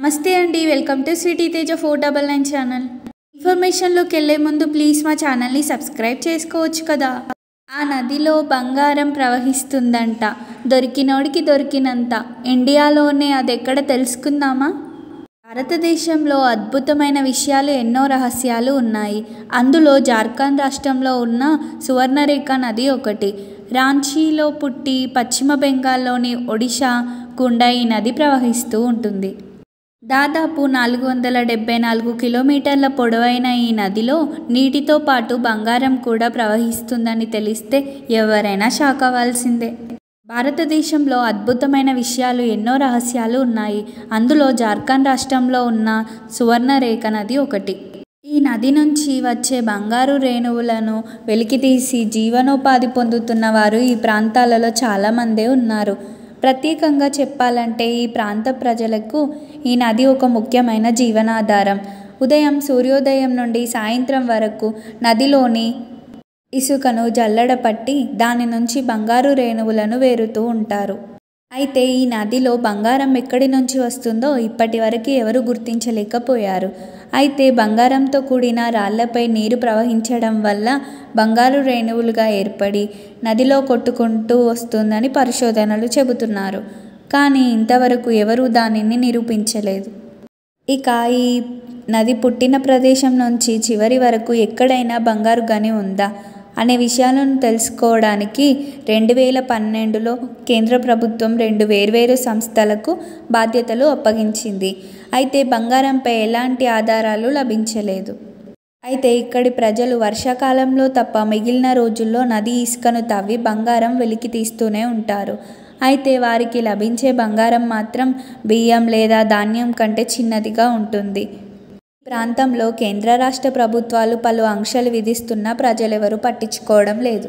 నమస్తే అండి, welcome to Sweety Teja 499 channel. ఇన్ఫర్మేషన్లోకి వెళ్ళే ముందు ప్లీజ్ మా ఛానల్ని సబ్స్క్రైబ్ చేసుకోవచ్చు కదా. ఆ నదిలో బంగారం ప్రవహిస్తుందంట, దొరికినోడికి దొరికినంత. ఇండియాలోనే అది ఎక్కడ తెలుసుకుందామా? భారతదేశంలో అద్భుతమైన విషయాలు, ఎన్నో రహస్యాలు ఉన్నాయి. అందులో జార్ఖండ్ రాష్ట్రంలో ఉన్న సువర్ణరేఖ నది ఒకటి. రాంచీలో పుట్టి పశ్చిమ బెంగాల్లోని ఒడిషా గుండా ఈ నది ప్రవహిస్తూ ఉంటుంది. దాదాపు 474 కిలోమీటర్ల పొడవైన ఈ నదిలో నీటితో పాటు బంగారం కూడా ప్రవహిస్తుందని తెలిస్తే ఎవరైనా షాక్ అవ్వాల్సిందే. భారతదేశంలో అద్భుతమైన విషయాలు, ఎన్నో రహస్యాలు ఉన్నాయి. అందులో జార్ఖండ్ రాష్ట్రంలో ఉన్న సువర్ణరేఖ నది ఒకటి. ఈ నది నుంచి వచ్చే బంగారు రేణువులను వెలికితీసి జీవనోపాధి పొందుతున్న వారు ఈ ప్రాంతాలలో చాలామందే ఉన్నారు. ప్రత్యేకంగా చెప్పాలంటే ఈ ప్రాంత ప్రజలకు ఈ నది ఒక ముఖ్యమైన జీవనాధారం. ఉదయం సూర్యోదయం నుండి సాయంత్రం వరకు నదిలోని ఇసుకను జల్లెడపట్టి దాని నుంచి బంగారు రేణువులను వేరుతూ ఉంటారు. అయితే ఈ నదిలో బంగారం ఎక్కడి నుంచి వస్తుందో ఇప్పటి వరకు ఎవరు గుర్తించలేకపోయారు. అయితే బంగారంతో కూడిన రాళ్లపై నీరు ప్రవహించడం వల్ల బంగారు రేణువులుగా ఏర్పడి నదిలో కొట్టుకుంటూ వస్తుందని పరిశోధనలు చెబుతున్నారు. కానీ ఇంతవరకు ఎవరూ దానిని నిరూపించలేదు. ఇక ఈ నది పుట్టిన ప్రదేశం నుంచి చివరి వరకు ఎక్కడైనా బంగారు గని ఉందా అనే విషయాలను తెలుసుకోవడానికి 2012లో కేంద్ర ప్రభుత్వం 2 వేర్వేరు సంస్థలకు బాధ్యతలు అప్పగించింది. అయితే బంగారంపై ఎలాంటి ఆధారాలు లభించలేదు. అయితే ఇక్కడి ప్రజలు వర్షాకాలంలో తప్ప మిగిలిన రోజుల్లో నది ఇసుకను తవ్వి బంగారం వెలికి తీస్తూనే ఉంటారు. అయితే వారికి లభించే బంగారం మాత్రం బియ్యం లేదా ధాన్యం కంటే చిన్నదిగా ఉంటుంది. ప్రాంతంలో కేంద్ర రాష్ట్ర ప్రభుత్వాలు పలు ఆంక్షలు విధిస్తున్నా ప్రజలెవరూ పట్టించుకోవడం లేదు.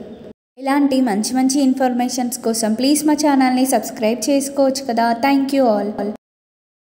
ఇలాంటి మంచి ఇన్ఫర్మేషన్స్ కోసం ప్లీజ్ మా ఛానల్ని సబ్స్క్రైబ్ చేసుకోవచ్చు కదా. Thank you all.